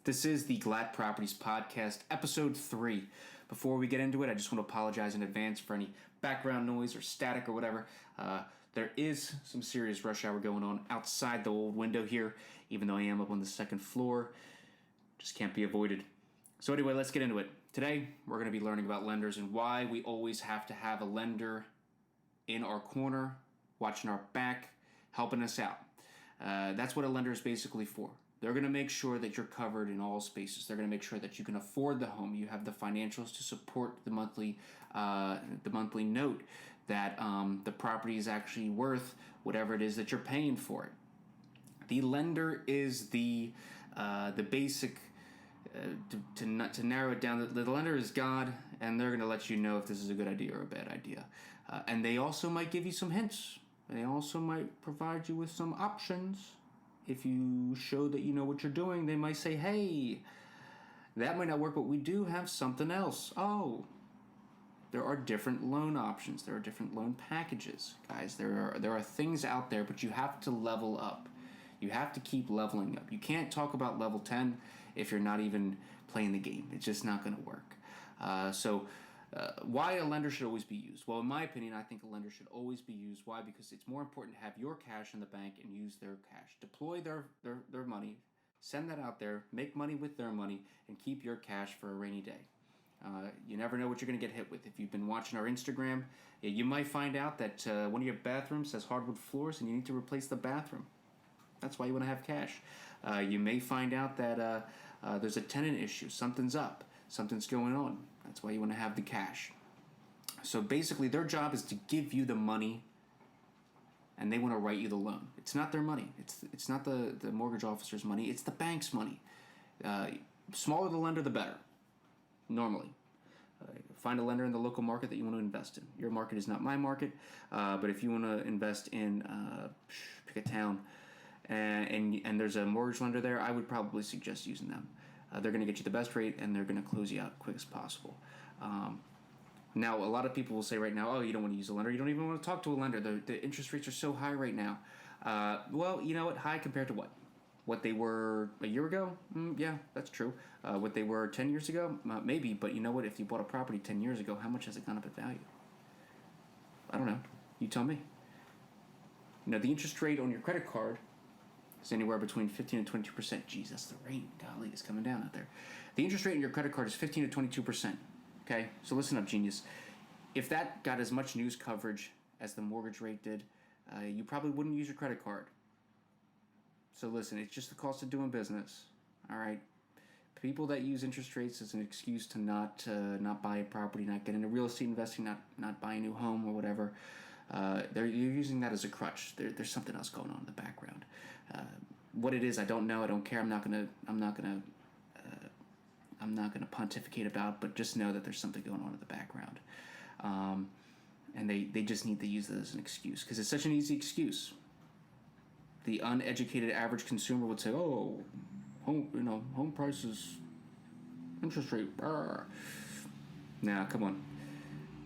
This is the Glatt Properties Podcast, Episode 3. Before we get into it, I just want to apologize in advance for any background noise or static or whatever. There is some serious rush hour going on outside the old window here, even though I am up on the second floor. Just can't be avoided. So anyway, let's get into it. Today, we're going to be learning about lenders and why we always have to have a lender in our corner, watching our back, helping us out. That's what a lender is basically for. They're going to make sure that you're covered in all spaces. They're going to make sure that you can afford the home. You have the financials to support the monthly note, that the property is actually worth whatever it is that you're paying for it. The lender is the basic. To narrow it down, the lender is God, and they're going to let you know if this is a good idea or a bad idea. And they also might give you some hints. They also might provide you with some options. If you show that you know what you're doing, they might say, hey, that might not work, but we do have something else. Oh, there are different loan options. There are different loan packages. Guys, there are things out there, but you have to level up. You have to keep leveling up. You can't talk about level 10 if you're not even playing the game. It's just not going to work. Why a lender should always be used? Well, in my opinion, I think a lender should always be used. Why? Because it's more important to have your cash in the bank and use their cash. Deploy their money, send that out there, make money with their money, and keep your cash for a rainy day. You never know what you're going to get hit with. If you've been watching our Instagram, you might find out that one of your bathrooms has hardwood floors and you need to replace the bathroom. That's why you want to have cash. You may find out that there's a tenant issue. Something's up. Something's going on. That's why you want to have the cash. So basically, their job is to give you the money, and they want to write you the loan. It's not their money. It's not the mortgage officer's money. It's the bank's money. Smaller the lender, the better. Normally. Find a lender in the local market that you want to invest in. Your market is not my market, but if you want to invest in, pick a town, and there's a mortgage lender there, I would probably suggest using them. They're going to get you the best rate, and they're going to close you out quick as possible. Now, a lot of people will say right now, oh, you don't want to use a lender. You don't even want to talk to a lender. The interest rates are so high right now. Well, you know what? High compared to what? What they were a year ago? Yeah, that's true. What they were 10 years ago? Maybe. But you know what? If you bought a property 10 years ago, how much has it gone up in value? I don't know. You tell me. You know, the interest rate on your credit card is anywhere between 15 and 22%. Jeez, that's the rate. Golly, it's coming down out there. The interest rate on your credit card is 15 to 22%. Okay? So listen up, genius. If that got as much news coverage as the mortgage rate did, you probably wouldn't use your credit card. So listen, it's just the cost of doing business. All right? People that use interest rates as an excuse to not buy a property, not get into real estate investing, not buy a new home or whatever, you're using that as a crutch. There's something else going on in the background. What it is, I don't know. I don't care. I'm not gonna pontificate about. But just know that there's something going on in the background, and they just need to use that as an excuse because it's such an easy excuse. The uneducated average consumer would say, "Oh, home prices, interest rate." Nah, come on.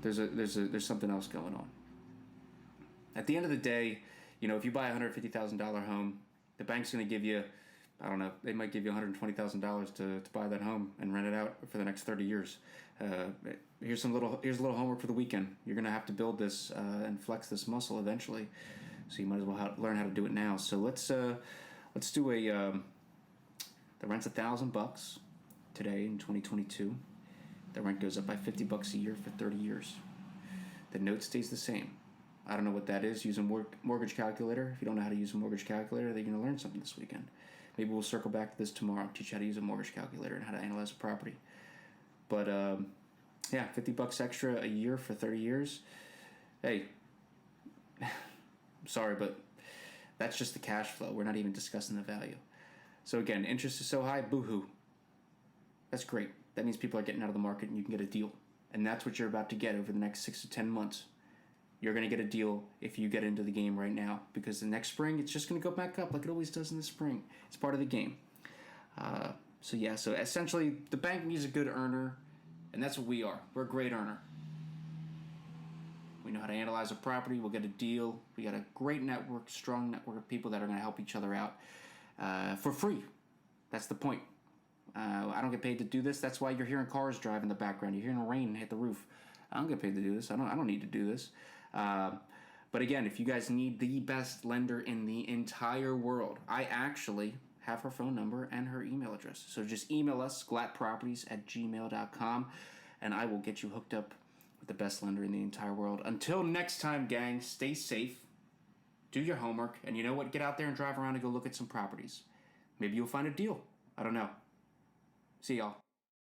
There's something else going on. At the end of the day, if you buy a $150,000 home, the bank's going to give you, I don't know, they might give you $120,000 to buy that home and rent it out for the next 30 years. Here's a little homework for the weekend. You're going to have to build this and flex this muscle eventually, so you might as well learn how to do it now. So let's do the rent's $1,000 today in 2022. The rent goes up by $50 a year for 30 years. The note stays the same. I don't know what that is. Use a mortgage calculator. If you don't know how to use a mortgage calculator, then you're going to learn something this weekend. Maybe we'll circle back to this tomorrow, teach you how to use a mortgage calculator and how to analyze a property. But, yeah, $50 extra a year for 30 years. Hey, sorry, but that's just the cash flow. We're not even discussing the value. So, again, interest is so high, boo-hoo. That's great. That means people are getting out of the market and you can get a deal. And that's what you're about to get over the next 6 to 10 months. You're going to get a deal if you get into the game right now because the next spring, it's just going to go back up like it always does in the spring. It's part of the game. So essentially, the bank needs a good earner, and that's what we are. We're a great earner. We know how to analyze a property. We'll get a deal. We got a great network, strong network of people that are going to help each other out for free. That's the point. I don't get paid to do this. That's why you're hearing cars drive in the background. You're hearing rain hit the roof. I don't get paid to do this. I don't need to do this. But again, if you guys need the best lender in the entire world, I actually have her phone number and her email address. So just email us, glattproperties@gmail.com, and I will get you hooked up with the best lender in the entire world. Until next time, gang, stay safe, do your homework, and you know what? Get out there and drive around and go look at some properties. Maybe you'll find a deal. I don't know. See y'all.